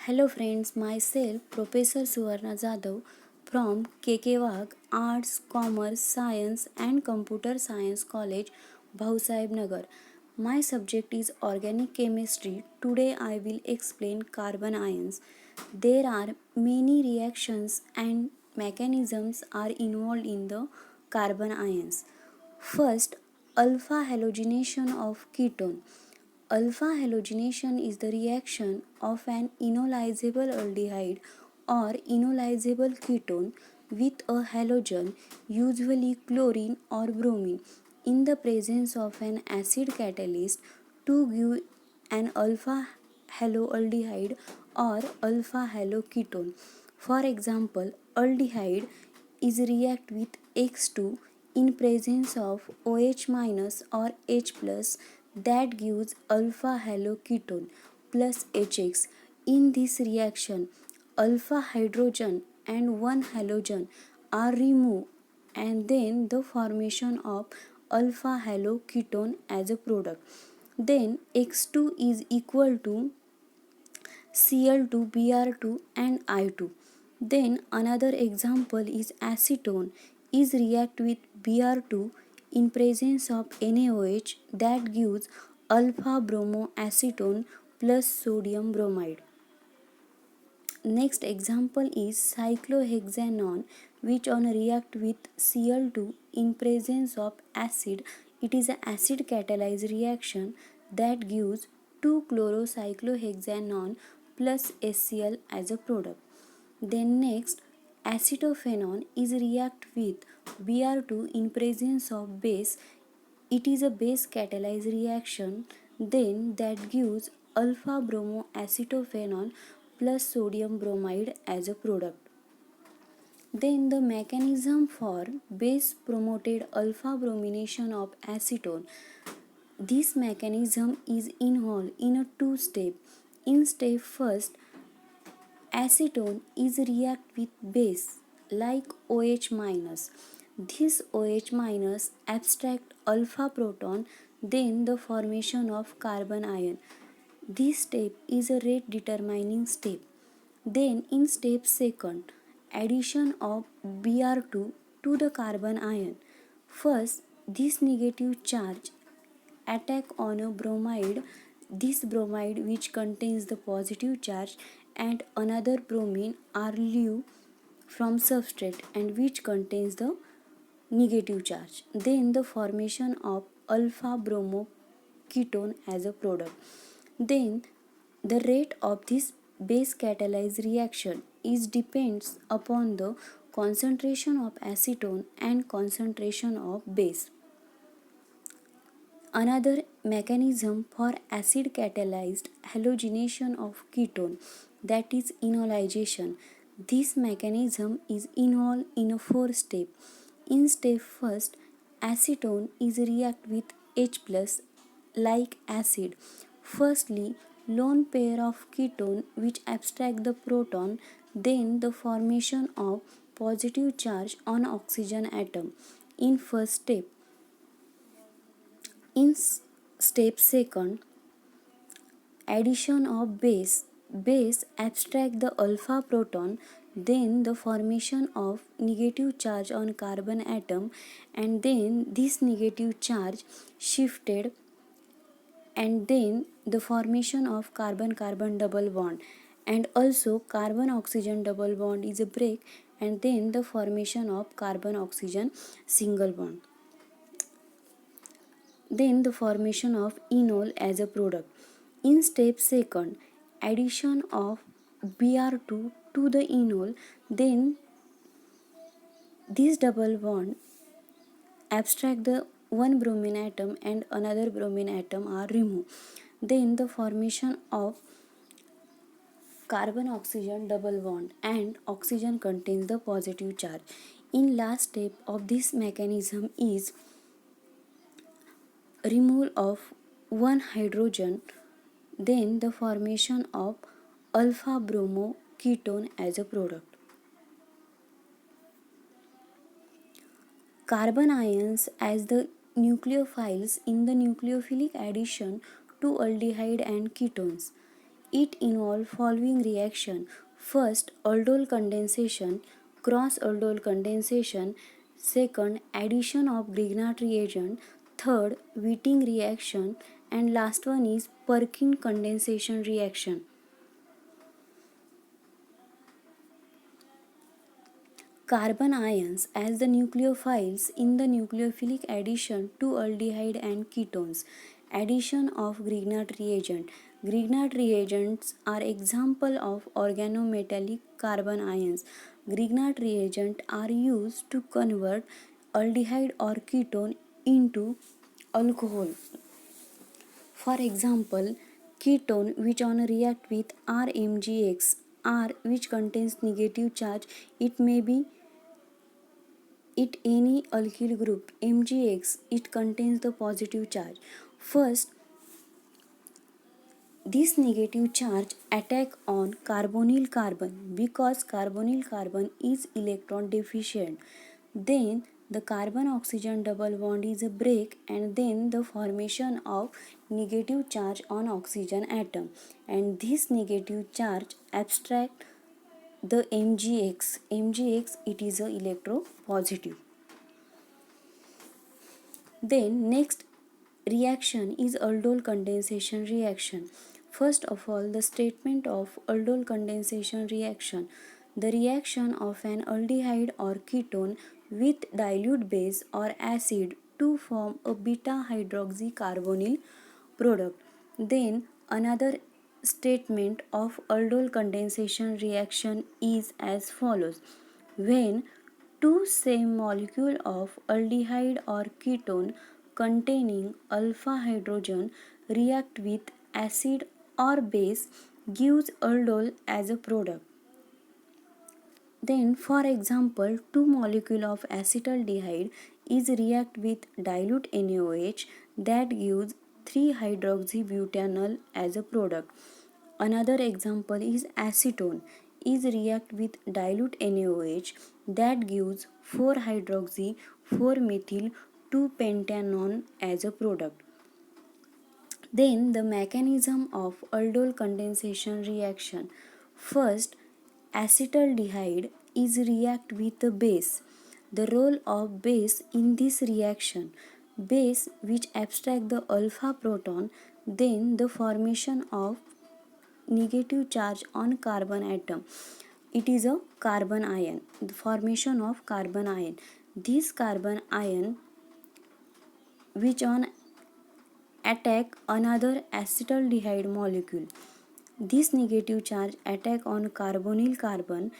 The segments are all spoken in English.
Hello friends, myself Professor Suvarna Jadhav from KK Wagh Arts, Commerce, Science and Computer Science College, Bhausaheb Nagar. My subject is organic chemistry. Today I will explain carbon ions. There are many reactions and mechanisms are involved in the carbon ions. First, alpha halogenation of ketone. Alpha halogenation is the reaction of an enolizable aldehyde or enolizable ketone with a halogen, usually chlorine or bromine, in the presence of an acid catalyst to give an alpha haloaldehyde or alpha haloketone. For example, aldehyde is react with X2 in presence of OH minus or H plus that gives alpha haloketone plus HX. In this reaction, alpha hydrogen and one halogen are removed and then the formation of alpha haloketone as a product. Then X2 is equal to Cl2, Br2 and I2. Then another example is acetone is react with Br2 in presence of NaOH that gives alpha bromoacetone plus sodium bromide. Next example is cyclohexanone which on react with Cl2 in presence of acid. It is an acid catalyzed reaction that gives 2-chlorocyclohexanone plus HCl as a product. Then next acetophenone is react with Br2 in presence of base. It is a base catalyzed reaction then that gives alpha bromoacetophenone plus sodium bromide as a product. Then the mechanism for base promoted alpha bromination of acetone. This mechanism is involved in a two-step. In step first, acetone is react with base like OH minus. This OH minus abstract alpha proton, then the formation of carbon ion. This step is a rate determining step. Then in step second, addition of Br2 to the carbon ion. First, this negative charge attack on a bromide, this bromide which contains the positive charge and another bromine are leave from substrate and which contains the negative charge. Then the formation of alpha bromo ketone as a product. Then the rate of this base catalyzed reaction is depends upon the concentration of acetone and concentration of base. Another mechanism for acid catalyzed halogenation of ketone, that is enolization. This mechanism is involved in a four step. In step first, acetone is react with H plus like acid. Firstly, lone pair of ketone which abstract the proton, then the formation of positive charge on oxygen atom in first step. In step second, addition of base abstract the alpha proton, then the formation of negative charge on carbon atom and then this negative charge shifted and then the formation of carbon-carbon double bond and also carbon-oxygen double bond is a break and then the formation of carbon-oxygen single bond. Then the formation of enol as a product. In step second, addition of Br2 to the enol, then this double bond abstract the one bromine atom and another bromine atom are removed. Then the formation of carbon oxygen double bond and oxygen contains the positive charge. In last step of this mechanism is removal of one hydrogen, then the formation of alpha bromo ketone as a product. Carbon ions as the nucleophiles in the nucleophilic addition to aldehyde and ketones. It involves following reaction. First, aldol condensation, cross aldol condensation. Second, addition of Grignard reagent. Third, Wittig reaction. And last one is Perkin condensation reaction. Carbon ions as the nucleophiles in the nucleophilic addition to aldehyde and ketones. Addition of Grignard reagent. Grignard reagents are example of organometallic carbon ions. Grignard reagents are used to convert aldehyde or ketone into alcohol. For example, ketone which on react with RMgX, R which contains negative charge, it may be it any alkyl group. MgX, it contains the positive charge. First, this negative charge attack on carbonyl carbon because carbonyl carbon is electron deficient. Then the carbon oxygen double bond is a break, and then the formation of negative charge on oxygen atom, and this negative charge abstract the mgx it is a electropositive. Then next reaction is aldol condensation reaction. First of all, the statement of aldol condensation reaction. The reaction of an aldehyde or ketone with dilute base or acid to form a beta hydroxycarbonyl product. Then another statement of aldol condensation reaction is as follows. When two same molecule of aldehyde or ketone containing alpha hydrogen react with acid or base gives aldol as a product. Then, for example, two molecule of acetaldehyde is react with dilute NaOH that gives 3-hydroxybutanol as a product. Another example is acetone is react with dilute NaOH that gives 4-hydroxy 4-methyl 2-pentanone as a product. Then the mechanism of aldol condensation reaction. First, acetaldehyde is react with a base. The role of base in this reaction, base which abstract the alpha proton, then the formation of negative charge on carbon atom. It is a carbon ion, the formation of carbon ion. This carbon ion which on attack another acetaldehyde molecule. This negative charge attack on carbonyl carbon,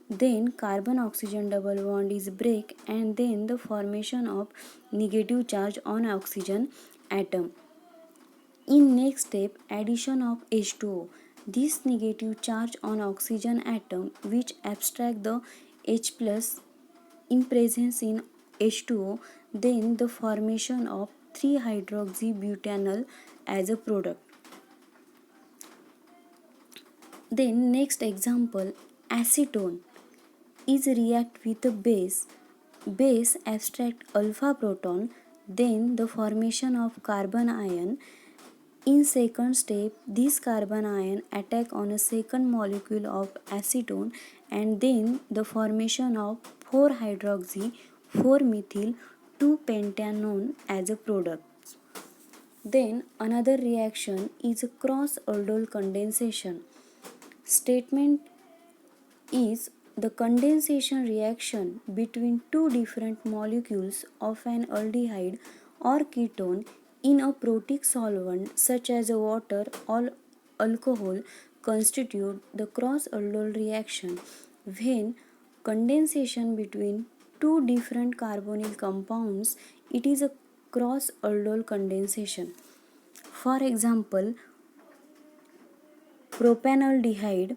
then carbon oxygen double bond is break, and then the formation of negative charge on oxygen atom. In next step, addition of H2O. This negative charge on oxygen atom which abstract the H plus in presence in H2O, then the formation of 3-hydroxybutanol as a product. Then next example, acetone is react with a base. Base abstract alpha proton, then the formation of carbon ion. In second step, this carbon ion attack on a second molecule of acetone, and then the formation of 4-hydroxy 4-methyl 2-pentanone as a product. Then another reaction is a cross aldol condensation. Statement is the condensation reaction between two different molecules of an aldehyde or ketone in a protic solvent such as a water or alcohol constitute the cross aldol reaction. When condensation between two different carbonyl compounds, it is a cross aldol condensation. For example, propanaldehyde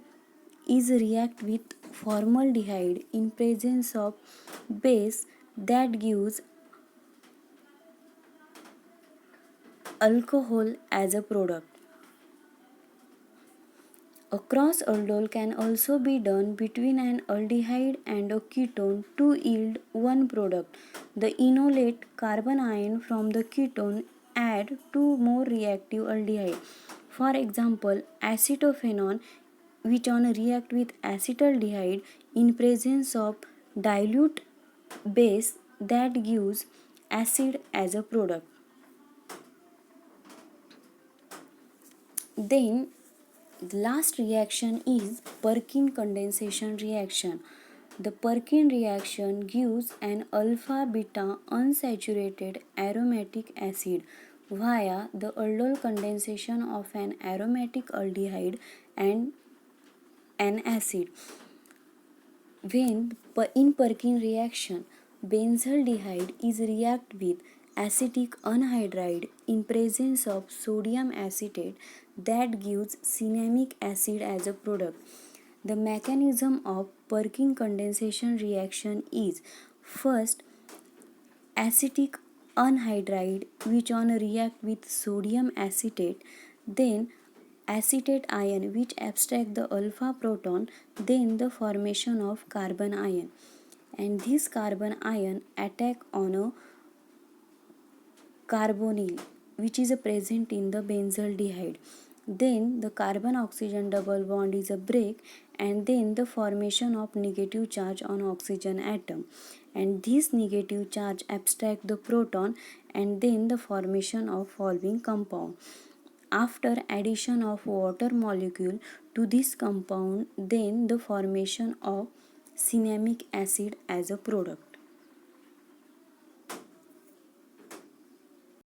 is react with formaldehyde in presence of base that gives alcohol as a product. A cross aldol can also be done between an aldehyde and a ketone to yield one product. The enolate carbon ion from the ketone add two more reactive aldehyde. For example, acetophenone which on react with acetaldehyde in presence of dilute base that gives acid as a product. Then the last reaction is Perkin condensation reaction. The Perkin reaction gives an alpha beta unsaturated aromatic acid via the aldol condensation of an aromatic aldehyde and an acid. When in Perkin reaction, benzaldehyde is react with acetic anhydride in presence of sodium acetate that gives cinnamic acid as a product. The mechanism of Perkin condensation reaction is first acetic anhydride which on react with sodium acetate, then acetate ion which abstract the alpha proton, then the formation of carbon ion, and this carbon ion attack on a carbonyl which is present in the benzaldehyde. Then the carbon oxygen double bond is a break, and then the formation of negative charge on oxygen atom, and this negative charge abstract the proton, and then the formation of following compound. After addition of water molecule to this compound, then the formation of cinnamic acid as a product.